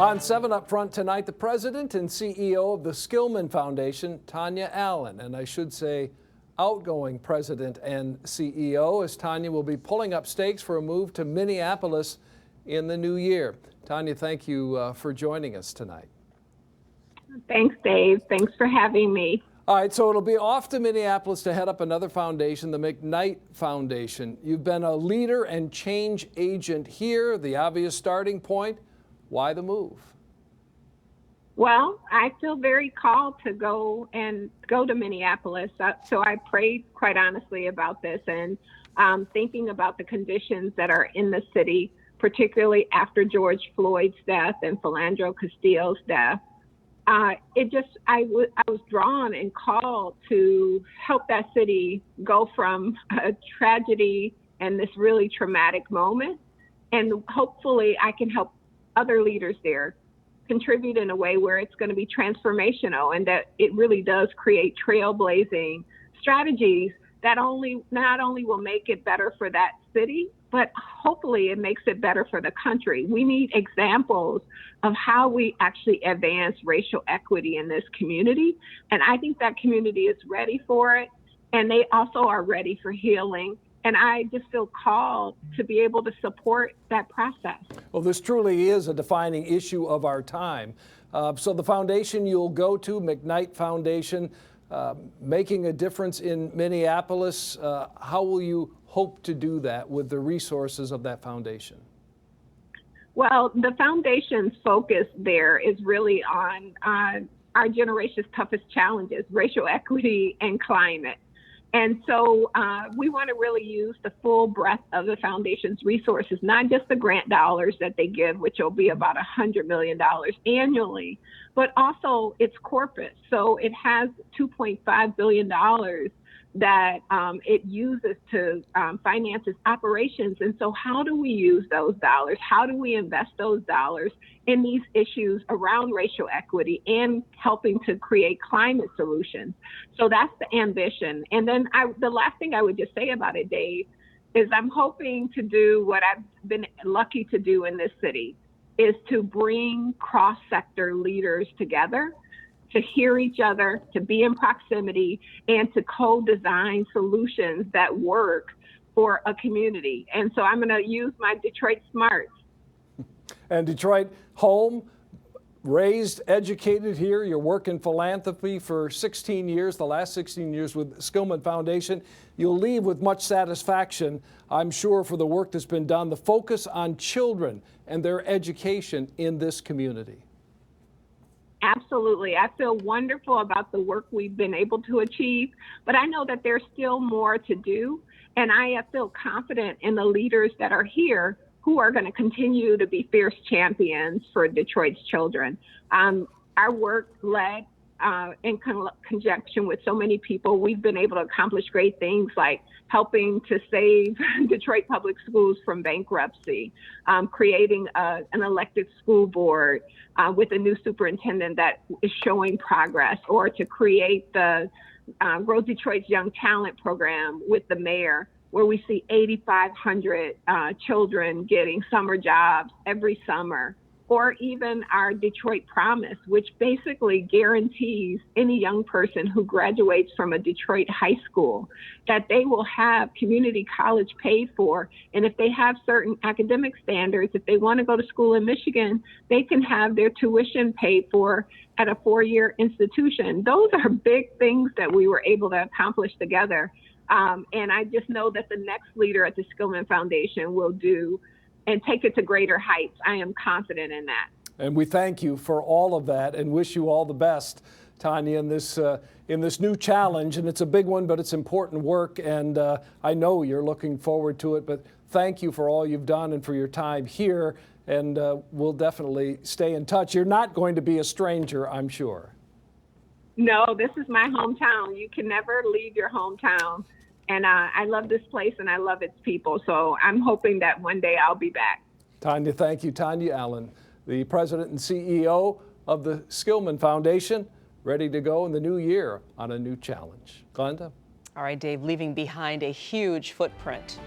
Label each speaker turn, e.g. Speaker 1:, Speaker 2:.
Speaker 1: On 7 Up Front tonight, the president and CEO of the Skillman Foundation, Tonya Allen, and I should say outgoing president and CEO, as Tonya will be pulling up stakes for a move to Minneapolis in the new year. Tonya, thank you for joining us tonight.
Speaker 2: Thanks, Dave. Thanks for having me.
Speaker 1: All right, so it'll be off to Minneapolis to head up another foundation, the McKnight Foundation. You've been a leader and change agent here, the obvious starting point. Why the move?
Speaker 2: Well, I feel very called to go to Minneapolis. So I prayed quite honestly about this and thinking about the conditions that are in the city, particularly after George Floyd's death and Philandro Castillo's death. I was drawn and called to help that city go from a tragedy and this really traumatic moment. And hopefully I can help other leaders there contribute in a way where it's going to be transformational and that it really does create trailblazing strategies that not only will make it better for that city, but hopefully it makes it better for the country. We need examples of how we actually advance racial equity in this community. And I think that community is ready for it. And they also are ready for healing. And I just feel called to be able to support that process.
Speaker 1: Well, this truly is a defining issue of our time. So the foundation you'll go to, McKnight Foundation, making a difference in Minneapolis, how will you hope to do that with the resources of that foundation?
Speaker 2: Well, the foundation's focus there is really on our generation's toughest challenges, racial equity and climate. And so we want to really use the full breadth of the foundation's resources, not just the grant dollars that they give, which will be about $100 million annually, but also its corpus. So it has $2.5 billion that it uses to finance its operations. And so how do we use those dollars? How do we invest those dollars in these issues around racial equity and helping to create climate solutions? So that's the ambition. And then the last thing I would just say about it, Dave, is I'm hoping to do what I've been lucky to do in this city, is to bring cross-sector leaders together, to hear each other, to be in proximity, and to co-design solutions that work for a community. And so I'm going to use my Detroit smarts.
Speaker 1: And Detroit, home, raised, educated here. Your work in philanthropy for 16 years, the last 16 years with Skillman Foundation. You'll leave with much satisfaction, I'm sure, for the work that's been done, the focus on children and their education in this community.
Speaker 2: Absolutely. I feel wonderful about the work we've been able to achieve, but I know that there's still more to do. And I feel confident in the leaders that are here who are going to continue to be fierce champions for Detroit's children. Our work led in conjunction with so many people, we've been able to accomplish great things like helping to save Detroit public schools from bankruptcy, creating an elected school board with a new superintendent that is showing progress, or to create the Grow Detroit's Young Talent Program with the mayor, where we see 8,500 children getting summer jobs every summer, or even our Detroit Promise, which basically guarantees any young person who graduates from a Detroit high school that they will have community college paid for. And if they have certain academic standards, if they want to go to school in Michigan, they can have their tuition paid for at a 4-year institution. Those are big things that we were able to accomplish together. And I just know that the next leader at the Skillman Foundation will do and take it to greater heights. I am confident in that.
Speaker 1: And we thank you for all of that and wish you all the best, Tonya, in this new challenge. And it's a big one, but it's important work. And I know you're looking forward to it. But thank you for all you've done and for your time here. And we'll definitely stay in touch. You're not going to be a stranger, I'm sure.
Speaker 2: No, this is my hometown. You can never leave your hometown. And I love this place and I love its people. So I'm hoping that one day I'll be back.
Speaker 1: Tonya, thank you. Tonya Allen, the president and CEO of the Skillman Foundation, ready to go in the new year on a new challenge. Glenda?
Speaker 3: All right, Dave, leaving behind a huge footprint